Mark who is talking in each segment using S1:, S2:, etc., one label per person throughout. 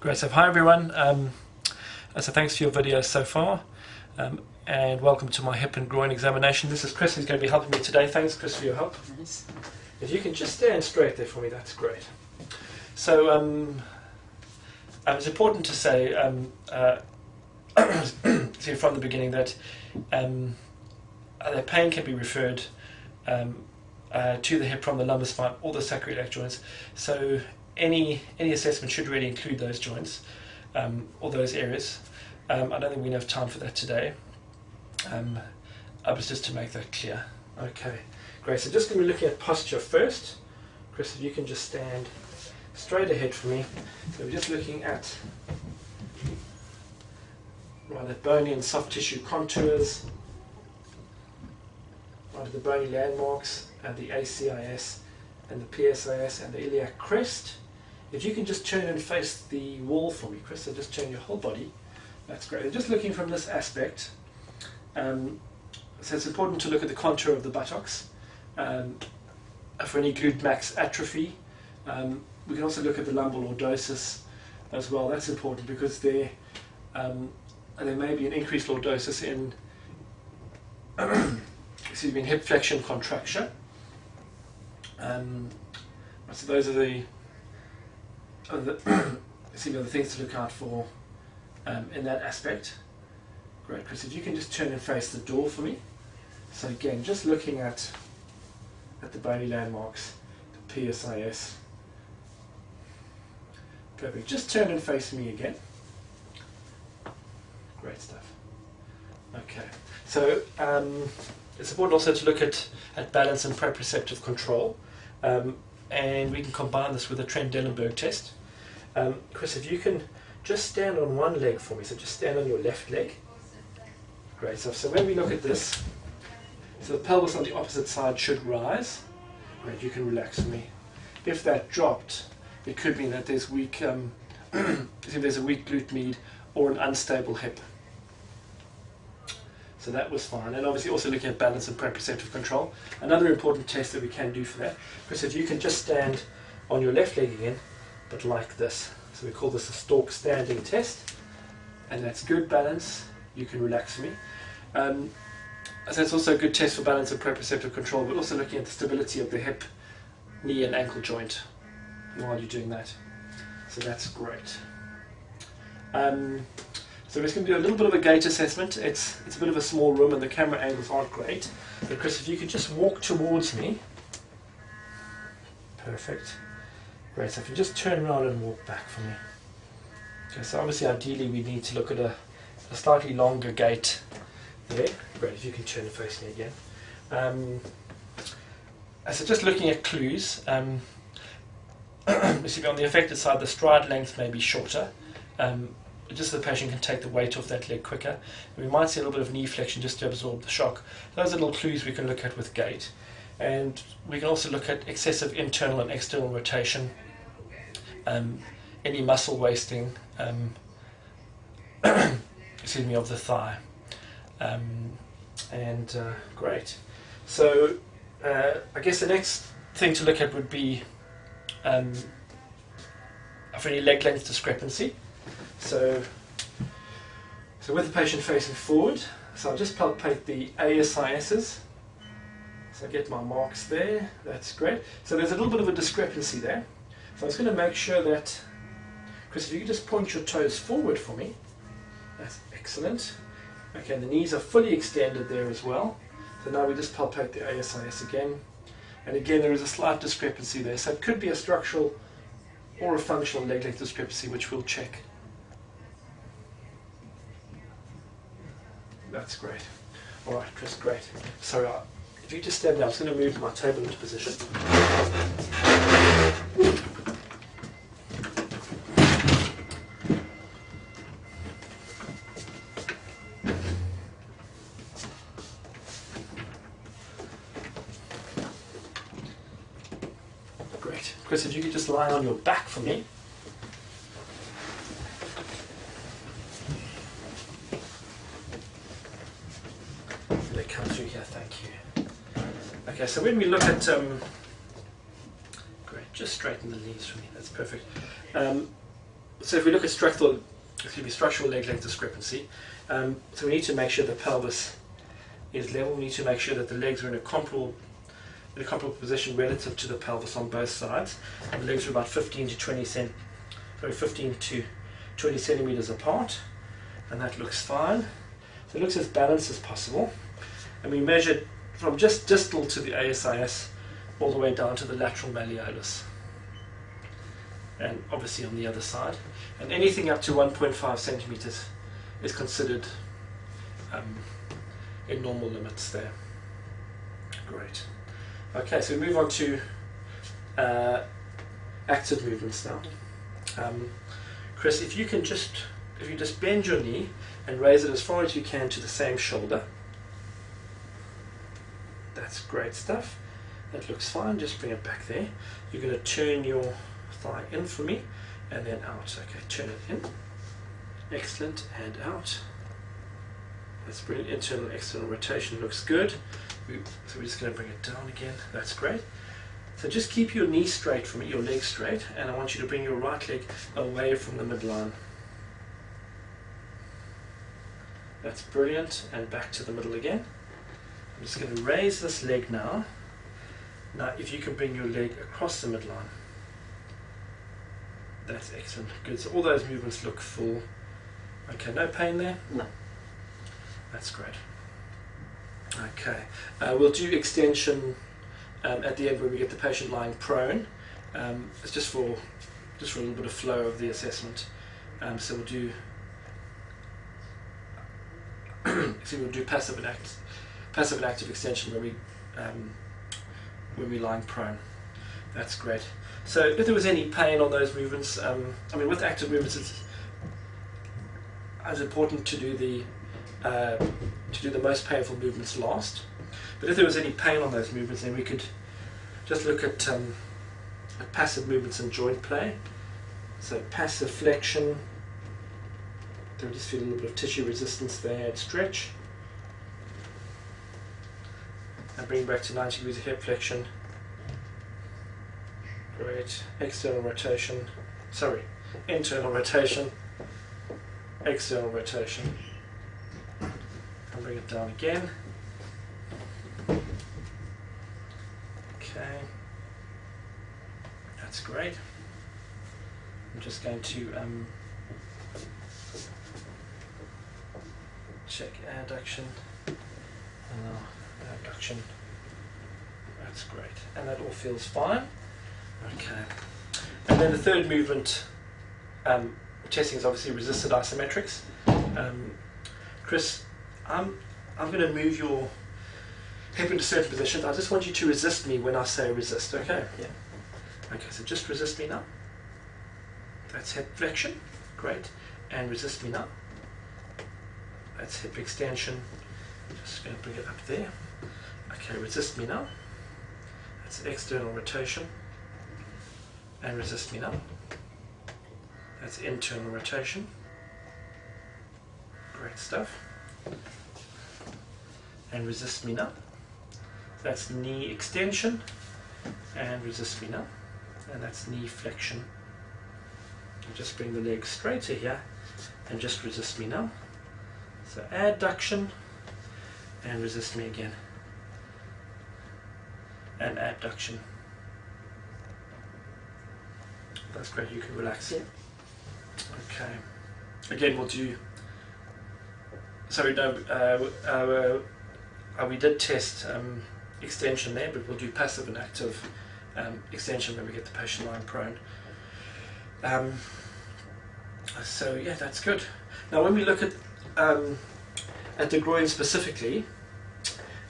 S1: Great stuff. Hi everyone. So thanks for your videos so far, and welcome to my hip and groin examination. This is Chris who's going to be helping me today. Thanks, Chris, for your help.
S2: Nice.
S1: If you can just stand straight there for me, that's great. So it's important to say see from the beginning that the pain can be referred to the hip from the lumbar spine or the sacroiliac joints. So any assessment should really include those joints or those areas. I don't think we have time for that today. But just to make that clear. Okay, great. So just going to be looking at posture first. Chris, if you can just stand straight ahead for me. So we're just looking at the bony and soft tissue contours, the bony landmarks, and the ACIS and the PSIS and the iliac crest. If you can just turn and face the wall for me, Chris, so just turn your whole body. That's great. And just looking from this aspect, so it's important to look at the contour of the buttocks for any glute max atrophy. We can also look at the lumbar lordosis as well. That's important because there may be an increased lordosis in in hip flexion contraction. So those are the things to look out for in that aspect. Great, Chris, if you can just turn and face the door for me. So again, just looking at the bony landmarks, the PSIS. Perfect. Just turn and face me again. Great stuff. Okay, so it's important also to look at balance and proprioceptive control, and we can combine this with a Trendelenburg test. Chris, if you can just stand on one leg for me, so just stand on your left leg. Great stuff. So when we look at this, so the pelvis on the opposite side should rise. Great, you can relax for me. If that dropped, it could mean that there's weak, there's a weak glute med or an unstable hip. So that was fine. And obviously also looking at balance and proprioceptive control. Another important test that we can do for that, because if you can just stand on your left leg again, but like this. So we call this a stalk standing test. And that's good balance. You can relax for me. So it's also a good test for balance and proprioceptive control, but also looking at the stability of the hip, knee and ankle joint while you're doing that. So that's great. So we're just going to do a little bit of a gait assessment. It's a bit of a small room and the camera angles aren't great. But Chris, if you could just walk towards me. Perfect. Great, so if you just turn around and walk back for me. Okay, so obviously ideally we need to look at a slightly longer gait there. Great, if you can turn and face me again. So just looking at clues, you see on the affected side the stride length may be shorter. Just so the patient can take the weight off that leg quicker. We might see a little bit of knee flexion just to absorb the shock. Those are little clues we can look at with gait. And we can also look at excessive internal and external rotation, any muscle wasting, excuse me, of the thigh. Great. So I guess the next thing to look at would be for any leg length discrepancy. So with the patient facing forward, so I'll just palpate the ASISs. So I get my marks there, that's great. So there's a little bit of a discrepancy there. So I'm just going to make sure that, Chris, if you could just point your toes forward for me. That's excellent. Okay, and the knees are fully extended there as well. So now we just palpate the ASIS again. And again, there is a slight discrepancy there. So it could be a structural or a functional leg length discrepancy, which we'll check. That's great. All right, Chris, great. So if you just stand there, I'm just going to move my table into position. Great. Chris, if you could just lie on your back for me. They come through here, thank you. Okay, so when we look at great, just straighten the knees for me, that's perfect. So if we look at structural leg length discrepancy, so we need to make sure the pelvis is level. We need to make sure that the legs are in a comparable position relative to the pelvis on both sides. And the legs are about 15 to 20 centimeters apart, and that looks fine. So it looks as balanced as possible. And we measured from just distal to the ASIS all the way down to the lateral malleolus, and obviously on the other side. And anything up to 1.5 centimeters is considered in normal limits there. Great. Okay, so we move on to active movements now. Chris, if you just bend your knee and raise it as far as you can to the same shoulder. That's great stuff. That looks fine. Just bring it back there. You're going to turn your thigh in for me and then out. Okay, turn it in. Excellent. And out. That's brilliant. Internal, external rotation looks good. So we're just going to bring it down again. That's great. So just keep your knee straight for me, your leg straight, and I want you to bring your right leg away from the midline. That's brilliant. And back to the middle again. I'm just going to raise this leg now. Now if you can bring your leg across the midline. That's excellent. Good. So all those movements look full. Okay, no pain there?
S2: No.
S1: That's great. Okay, we'll do extension at the end when we get the patient lying prone. It's just for a little bit of flow of the assessment. So we'll do passive and active extension when we lying prone. That's great. So if there was any pain on those movements, I mean with active movements it's important to do the most painful movements last. But if there was any pain on those movements, then we could just look at passive movements and joint play. So passive flexion, then we just feel a little bit of tissue resistance there and stretch. And bring back to 90 degrees of hip flexion. Great. Internal rotation, external rotation. And bring it down again. Okay, that's great. I'm just going to check adduction and abduction. That's great, and that all feels fine. Okay, and then the third movement testing is obviously resisted isometrics. Chris, I'm going to move your hip into certain positions. I just want you to resist me when I say resist, okay?
S2: Yeah.
S1: Okay, so just resist me now. That's hip flexion, great. And resist me now. That's hip extension. Just going to bring it up there. Okay, resist me now. That's external rotation. And resist me now. That's internal rotation. Great stuff. And resist me now. That's knee extension. And resist me now. And that's knee flexion. And just bring the leg straighter here. And just resist me now. So adduction. And resist me again. And adduction. That's great, you can relax.
S2: Yeah.
S1: Okay. Again, we'll do. Sorry, no. We did test extension there, but we'll do passive and active extension when we get the patient lying prone. So yeah, that's good. Now, when we look at the groin specifically,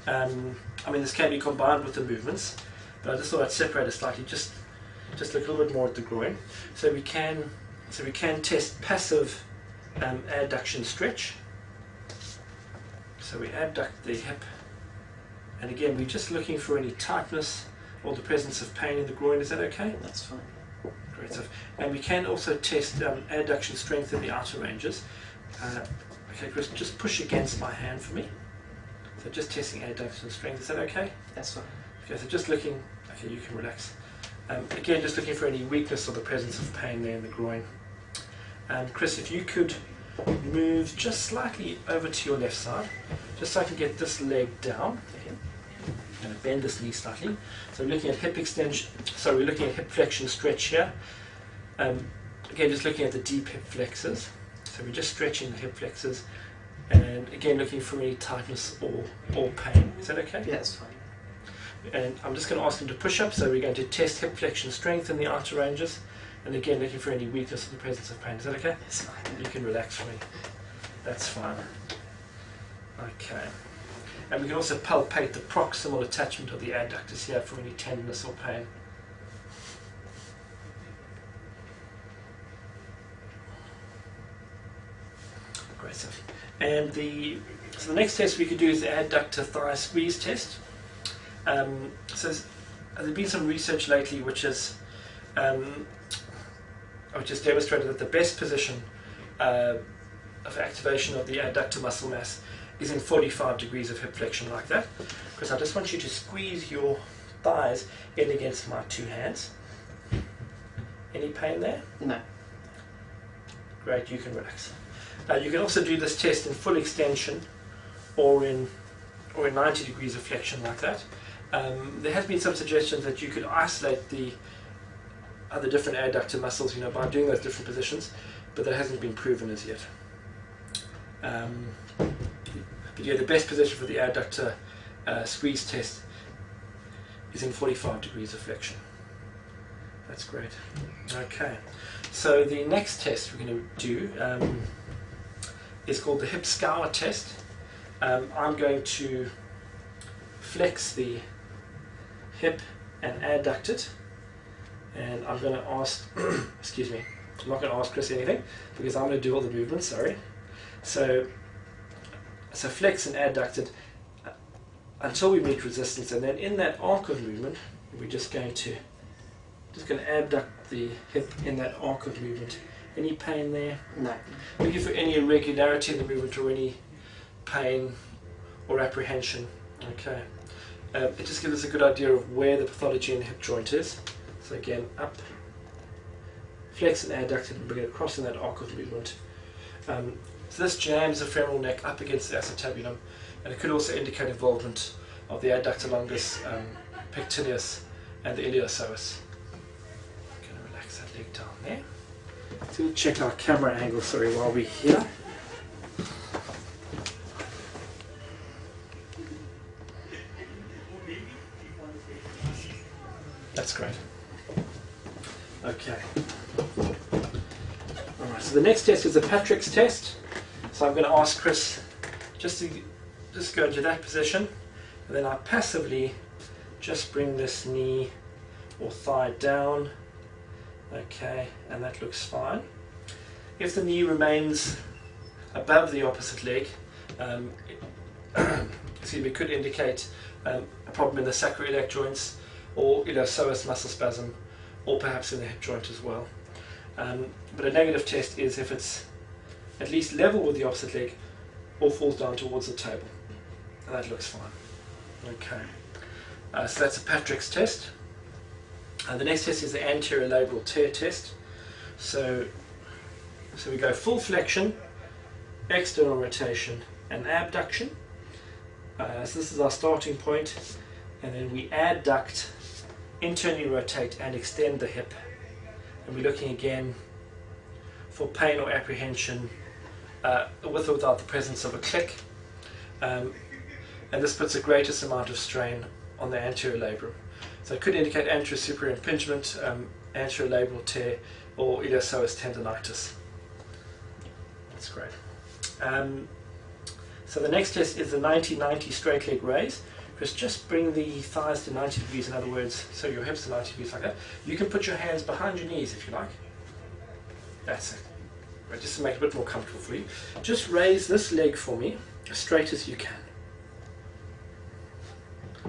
S1: I mean this can be combined with the movements, but I just thought I'd separate it slightly. Just look a little bit more at the groin. So we can test passive adduction stretch. So we abduct the hip, and again we're just looking for any tightness or the presence of pain in the groin. Is that okay?
S2: That's fine.
S1: Great stuff. And we can also test adduction strength in the outer ranges. Okay, Chris, just push against my hand for me. So just testing adduction strength. Is that okay?
S2: That's fine.
S1: Okay, so just looking. Okay, you can relax. Again, just looking for any weakness or the presence of pain there in the groin. And Chris, if you could move just slightly over to your left side, just so I can get this leg down. I'm going to bend this knee slightly. So we're looking at hip extension, so we're looking at hip flexion stretch here. Again, just looking at the deep hip flexors. So we're just stretching the hip flexors, and again looking for any tightness or pain. Is that okay?
S2: Yeah, that's fine.
S1: And I'm just going to ask him to push up, so we're going to test hip flexion strength in the outer ranges, and again looking for any weakness or the presence of pain. Is that okay?
S2: That's fine.
S1: You can relax for me. That's fine. Okay. And we can also palpate the proximal attachment of the adductors here for any tenderness or pain. Great stuff. And so the next test we could do is the adductor thigh squeeze test. So there's been some research lately which has demonstrated that the best position of activation of the adductor muscle mass is in 45 degrees of hip flexion, like that. Because I just want you to squeeze your thighs in against my two hands. Any pain there?
S2: No.
S1: Great, you can relax. You can also do this test in full extension or in 90 degrees of flexion, like that. There has been some suggestions that you could isolate the other different adductor muscles, by doing those different positions, but that hasn't been proven as yet. But yeah, the best position for the adductor squeeze test is in 45 degrees of flexion. That's great. Okay, so the next test we're going to do is called the hip scour test. I'm going to flex the hip and adduct it, and I'm going to ask, excuse me, I'm not going to ask Chris anything because I'm going to do all the movements, sorry. So flex and adduct it until we meet resistance, and then in that arc of movement, we're just going to abduct the hip in that arc of movement. Any pain there?
S2: No.
S1: Looking for any irregularity in the movement or any pain or apprehension. Okay. It just gives us a good idea of where the pathology in the hip joint is. So again, up, flex and adduct it and bring it across in that arc of movement. So this jams the femoral neck up against the acetabulum, and it could also indicate involvement of the adductor longus, pectineus, and the iliopsoas. I'm going to relax that leg down there. So we'll check our camera angle, while we're here. That's great. Okay. Alright, so the next test is the Patrick's test. So I'm going to ask Chris just to go into that position, and then I passively just bring this knee or thigh down. Okay, and that looks fine. If the knee remains above the opposite leg, it could indicate a problem in the sacroiliac joints, or psoas muscle spasm, or perhaps in the hip joint as well. But a negative test is if it's at least level with the opposite leg or falls down towards the table, and that looks fine. Okay, so that's a Patrick's test. The next test is the anterior labral tear test. So we go full flexion, external rotation, and abduction. So this is our starting point, and then we adduct, internally rotate, and extend the hip. And we're looking again for pain or apprehension with or without the presence of a click. And this puts the greatest amount of strain on the anterior labrum. So it could indicate anterior superior impingement, anterior labral tear, or iliopsoas tendonitis. That's great. So the next test is the 90-90 straight leg raise. Just bring the thighs to 90 degrees, in other words, so your hips to 90 degrees like that. You can put your hands behind your knees if you like. That's it. Right, just to make it a bit more comfortable for you. Just raise this leg for me as straight as you can.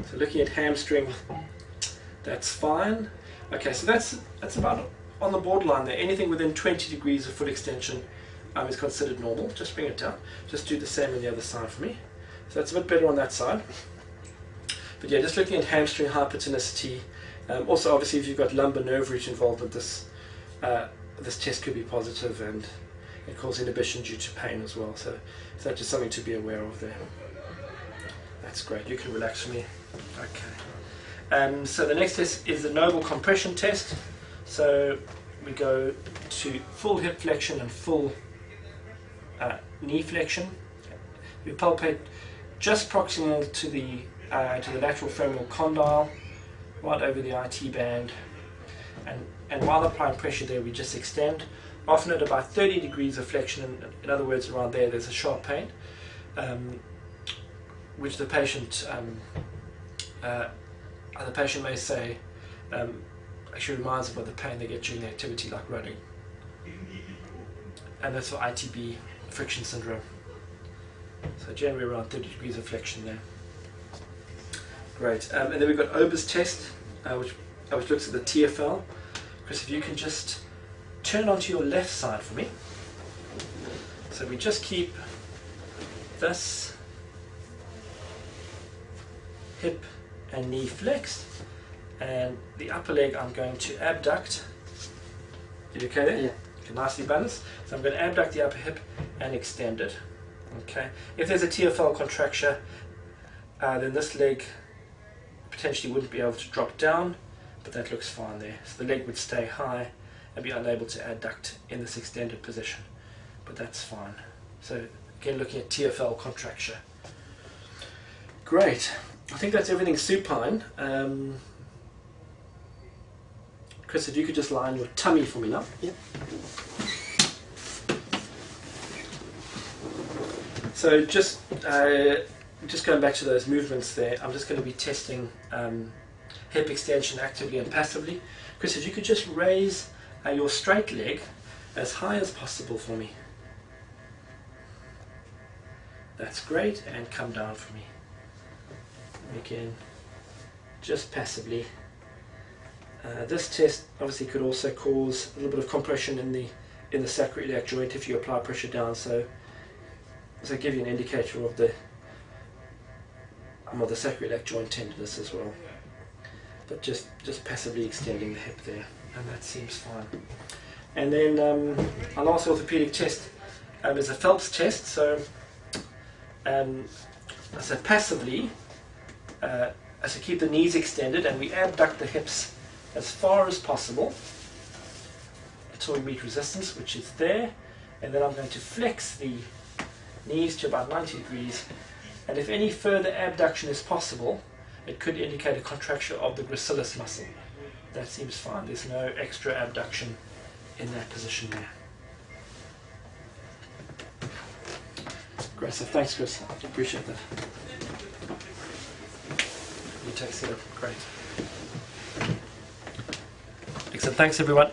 S1: So looking at hamstring, that's fine. Okay, so that's about on the borderline there. Anything within 20 degrees of foot extension is considered normal. Just bring it down. Just do the same on the other side for me. So that's a bit better on that side. But yeah, just looking at hamstring hypertonicity. Also, obviously, if you've got lumbar nerve root involvement, this this test could be positive and it cause inhibition due to pain as well. So that's just something to be aware of there. That's great. You can relax for me. Okay. So the next test is the Noble compression test. So we go to full hip flexion and full knee flexion. We palpate just proximal to the lateral femoral condyle, right over the IT band, and while applying pressure there, we just extend, often at about 30 degrees of flexion. In other words, around there's a sharp pain, which the patient may say actually reminds them of the pain they get during activity like running, and that's for ITB friction syndrome. So generally around 30 degrees of flexion there. Great. And then we've got Ober's test, which looks at the TFL. Chris, if you can just turn onto your left side for me. So we just keep this hip and knee flexed, and the upper leg I'm going to abduct. You okay there?
S2: Yeah.
S1: Okay, nicely balanced. So I'm going to abduct the upper hip and extend it. Okay. If there's a TFL contracture, then this leg potentially wouldn't be able to drop down, but that looks fine there. So the leg would stay high and be unable to adduct in this extended position, but that's fine. So again, looking at TFL contracture. Great. I think that's everything supine. Chris, if you could just lie on your tummy for me now.
S2: Yep.
S1: So just going back to those movements there, I'm just going to be testing hip extension actively and passively. Chris, if you could just raise your straight leg as high as possible for me. That's great, and come down for me. Again, just passively. This test obviously could also cause a little bit of compression in the sacroiliac joint if you apply pressure down. So give you an indicator of the sacroiliac joint tenderness as well. But just passively extending the hip there, and that seems fine. And then our last orthopedic test is a Phelps test. So passively, so keep the knees extended, and we abduct the hips as far as possible until we meet resistance, which is there, and then I'm going to flex the knees to about 90 degrees, and if any further abduction is possible, it could indicate a contraction of the gracilis muscle. That seems fine. There's no extra abduction in that position there. Great. So thanks, Chris. I appreciate that. You take care. Great. Excellent. Thanks, everyone.